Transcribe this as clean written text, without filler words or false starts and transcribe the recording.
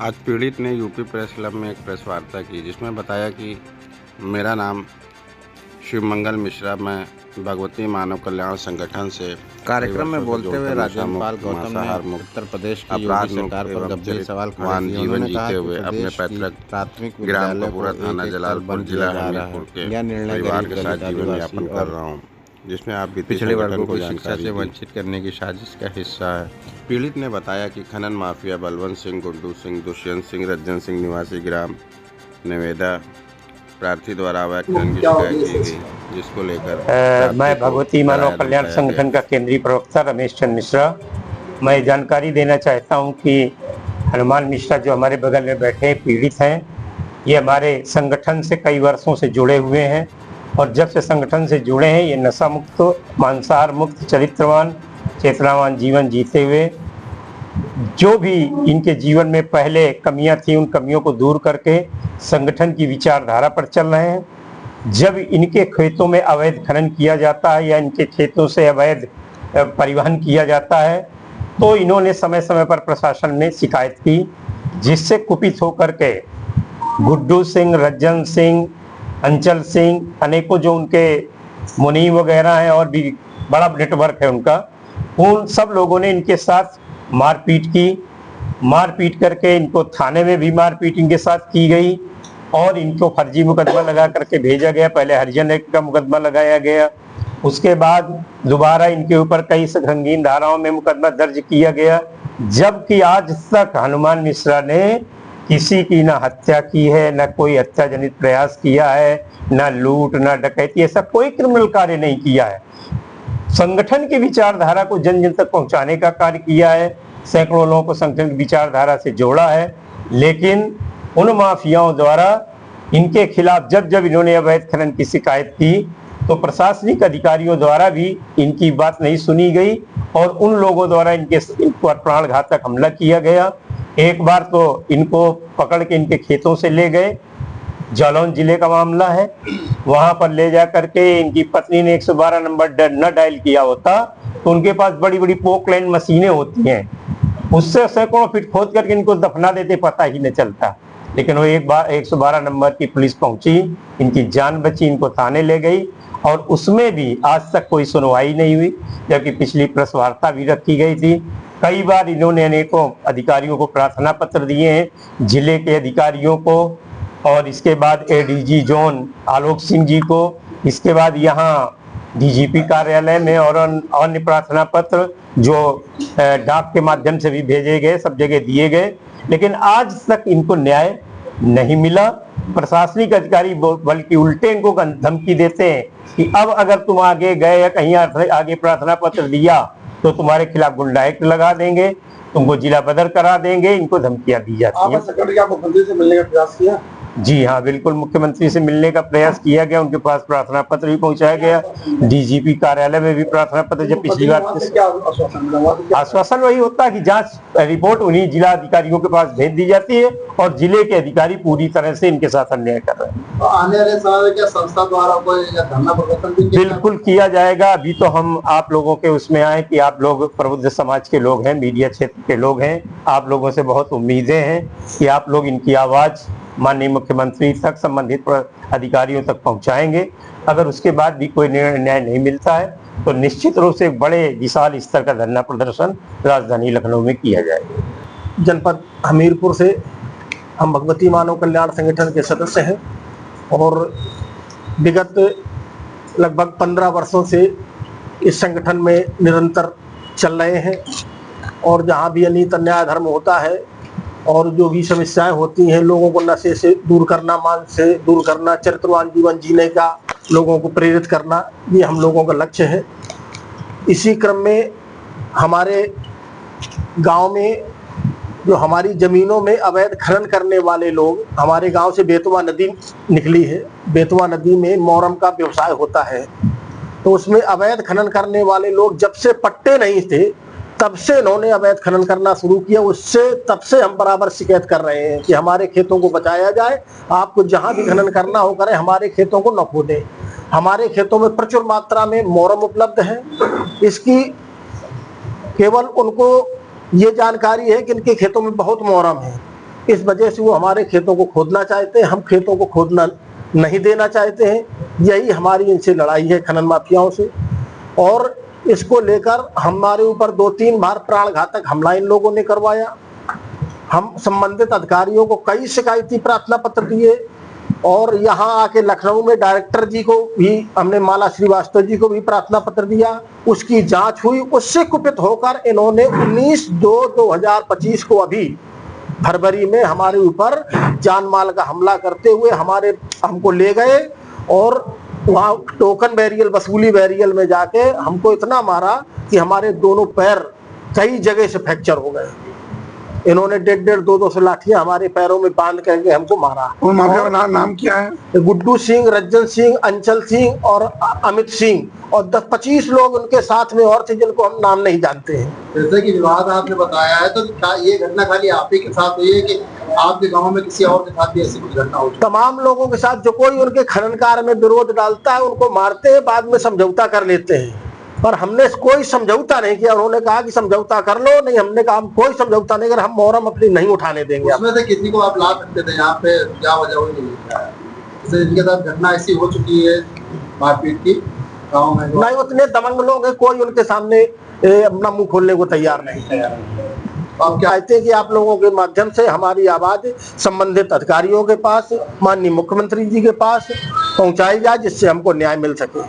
आज पीड़ित ने यूपी प्रेस क्लब में एक प्रेस वार्ता की, जिसमें बताया कि मेरा नाम शिवमंगल मिश्रा, मैं भगवती मानव कल्याण संगठन से। कार्यक्रम में बोलते हुए राज्यपाल गौतम ने उत्तर प्रदेश की योगी सरकार पर गंभीर सवाल खड़े किए। जीवन उन्होंने कहा जीते कि हुए अपने प्रदेश की पैतृक प्राथमिक ग्राम विद्यालय कपूरा को थाना एक जलालपुर जिला हमीरपुर के यह निर्णय परिवार गरीब के साथ दलित जीवन यापन आदिवासी कर और रहा हूँ, जिसमें आप पिछड़े वर्गों की शिक्षा से वंचित करने की साजिश का हिस्सा है। पीड़ित ने बताया कि खनन माफिया बलवंत सिंह, गुड्डू सिंह, दुष्यंत सिंह, रज्जन सिंह निवासी ग्राम निवेदा प्रार्थी द्वारा अवैध खनन की शिकायत की गई, जिसको लेकर मैं भगवती मानव कल्याण संगठन का केंद्रीय प्रवक्ता रमेश चंद्र मिश्रा। मैं जानकारी देना चाहता हूं कि हनुमान मिश्रा जो हमारे बगल में बैठे पीड़ित हैं, ये हमारे संगठन से कई वर्षों से जुड़े हुए हैं और जब से संगठन से जुड़े हैं ये नशा मुक्त, मांसाहार मुक्त, चरित्रवान, चेतनावान जीवन जीते हुए, जो भी इनके जीवन में पहले कमियां थी उन कमियों को दूर करके संगठन की विचारधारा पर चल रहे हैं। जब इनके खेतों में अवैध खनन किया जाता है या इनके खेतों से अवैध परिवहन किया जाता है तो इन्होंने समय समय पर प्रशासन में शिकायत की, जिससे कुपित होकर के गुड्डू सिंह, रज्जन सिंह, अंचल सिंह, अनेकों जो उनके मुनीम वगैरह हैं और भी बड़ा नेटवर्क है उनका, उन सब लोगों ने इनके साथ मारपीट करके इनको थाने में भी मारपीट इनके साथ की गई और इनको फर्जी मुकदमा लगा करके भेजा गया। पहले हरिजन एक्ट का मुकदमा लगाया गया, उसके बाद दोबारा इनके ऊपर कई संगीन धाराओं में मुकदमा दर्ज किया गया, जबकि आज तक हनुमान मिश्रा ने किसी की ना हत्या की है, ना कोई हत्या जनित प्रयास किया है, ना लूट, ना डकैती, ऐसा कोई क्रिमिनल कार्य नहीं किया है। संगठन की विचारधारा को जन जन तक पहुंचाने का कार्य किया है, सैकड़ों लोगों को संगठन की विचारधारा से जोड़ा है, लेकिन उन माफियाओं द्वारा इनके खिलाफ जब जब इन्होंने अवैध खनन की शिकायत की तो प्रशासनिक अधिकारियों द्वारा भी इनकी बात नहीं सुनी गई और उन लोगों द्वारा इन पर प्राण घातक हमला किया गया। एक बार तो इनको पकड़ के इनके खेतों से ले गए, जालौन जिले का मामला है, वहां पर ले जा करके इनकी पत्नी ने 112 नंबर न डायल किया होता तो उनके पास बड़ी बड़ी पोकलैंड मशीनें होती हैं, उससे सैकड़ों फीट खोद करके इनको दफना देते, पता ही न चलता। लेकिन वो एक बार 112 नंबर की पुलिस पहुंची, इनकी जान बची, इनको थाने ले गई और उसमें भी आज तक कोई सुनवाई नहीं हुई, जबकि पिछली प्रेस वार्ता भी रखी गई थी। कई बार इन्होंने अनेकों अधिकारियों को प्रार्थना पत्र दिए हैं, जिले के अधिकारियों को और इसके बाद एडीजी जोन आलोक सिंह जी को, इसके बाद यहाँ डीजीपी कार्यालय में और अन्य प्रार्थना पत्र जो डाक के माध्यम से भी भेजे गए, सब जगह दिए गए, लेकिन आज तक इनको न्याय नहीं मिला। प्रशासनिक अधिकारी बल्कि उल्टे इनको धमकी देते हैं कि अब अगर तुम आगे गए या कहीं आगे प्रार्थना पत्र दिया तो तुम्हारे खिलाफ गुंडा एक्ट लगा देंगे, तुमको जिला बदर करा देंगे, इनको धमकियां दी जाती हैं। मुख्यमंत्री से मिलने का प्रयास किया? जी हाँ, बिल्कुल मुख्यमंत्री से मिलने का प्रयास किया गया, उनके पास प्रार्थना पत्र भी पहुंचाया गया, डीजीपी कार्यालय में भी प्रार्थना पत्र। जब पिछली बार आश्वासन वही होता है कि जांच रिपोर्ट उन्हीं जिला अधिकारियों के पास भेज दी जाती है और जिले के अधिकारी पूरी तरह से इनके साथ अन्याय कर रहे हैं। तो आने वाले समय में क्या संस्था द्वारा कोई धरना प्रदर्शन भी बिल्कुल किया जाएगा। अभी तो हम आप लोगों के उसमें आए कि आप लोग प्रबुद्ध समाज के लोग हैं, मीडिया क्षेत्र के लोग हैं, आप लोगों से बहुत उम्मीदें हैं कि आप लोग इनकी आवाज माननीय मुख्यमंत्री तक, संबंधित अधिकारियों तक पहुंचाएंगे। अगर उसके बाद भी कोई न्याय नहीं मिलता है तो निश्चित रूप से बड़े विशाल स्तर का धरना प्रदर्शन राजधानी लखनऊ में किया जाएगा। जनपद हमीरपुर से हम भगवती मानव कल्याण संगठन के सदस्य हैं और विगत लगभग 15 वर्षों से इस संगठन में निरंतर चल रहे हैं और जहाँ भी अनित अन्याय धर्म होता है और जो भी समस्याएं होती हैं, लोगों को नशे से दूर करना, मान से दूर करना, चरित्रवान जीवन जीने का लोगों को प्रेरित करना, ये हम लोगों का लक्ष्य है। इसी क्रम में हमारे गांव में जो हमारी ज़मीनों में अवैध खनन करने वाले लोग, हमारे गांव से बेतवा नदी निकली है, बेतवा नदी में मोरम का व्यवसाय होता है, तो उसमें अवैध खनन करने वाले लोग जब से पट्टे नहीं थे तब से इन्होंने अवैध खनन करना शुरू किया। उससे तब से हम बराबर शिकायत कर रहे हैं कि हमारे खेतों को बचाया जाए, आपको जहां भी खनन करना हो करें, हमारे खेतों को न खोदें। हमारे खेतों में प्रचुर मात्रा में मोरम उपलब्ध है, इसकी केवल उनको ये जानकारी है कि इनके खेतों में बहुत मोरम है, इस वजह से वो हमारे खेतों को खोदना चाहते हैं, हम खेतों को खोदना नहीं देना चाहते हैं। यही हमारी इनसे लड़ाई है, खनन माफियाओं से। और इसको लेकर हमारे ऊपर 2-3 बार प्राणघातक हमला इन लोगों ने करवाया। हम संबंधित अधिकारियों को कई शिकायती प्रार्थना पत्र दिए और यहाँ आके लखनऊ में डायरेक्टर जी को भी हमने, माला श्रीवास्तव जी को भी प्रार्थना पत्र दिया। उसकी जांच हुई। उससे कुपित होकर इन्होंने 19/2/2025 को अभी फरवरी में हमारे ऊपर जान माल का हमला करते हुए हमको ले गए और वहाँ टोकन बैरियल, वसूली बैरियल में जाके हमको इतना मारा कि हमारे दोनों पैर कई जगह से फ्रैक्चर हो गए। इन्होंने 1.5 200 लाठियां हमारे पैरों में बांध करके हमको मारा। उन माफिया का नाम क्या है? गुड्डू सिंह, रज्जन सिंह, अंचल सिंह और अमित सिंह और 10-25 लोग उनके साथ में और थे जिनको हम नाम नहीं जानते हैं। जैसे कि विवाद आपने बताया है, तो क्या ये घटना खाली आप ही के साथ हुई है कि आपके गांव में किसी और के साथ भी ऐसी कुछ घटना हो? तमाम लोगों के साथ जो कोई उनके खनन कार्य में विरोध डालता है उनको मारते हैं, बाद में समझौता कर लेते हैं। पर हमने कोई समझौता नहीं किया। उन्होंने कहा कि समझौता कर लो, नहीं, हमने कहा हम कोई समझौता नहीं कर, हम मोहरम अपनी नहीं उठाने देंगे। उसमें से किसी को आप ला सकते थे, यहाँ पे क्या वजह हुई नहीं? इनके साथ घटना ऐसी हो चुकी है मारपीट की गाँव में? नहीं, उतने दमंग लोग हैं, कोई उनके सामने अपना मुंह खोलने को तैयार नहीं है। आप क्या चाहते हैं कि आप लोगों के माध्यम से हमारी आवाज संबंधित अधिकारियों के पास, माननीय मुख्यमंत्री जी के पास पहुंचाई जाए, जिससे हमको न्याय मिल सके।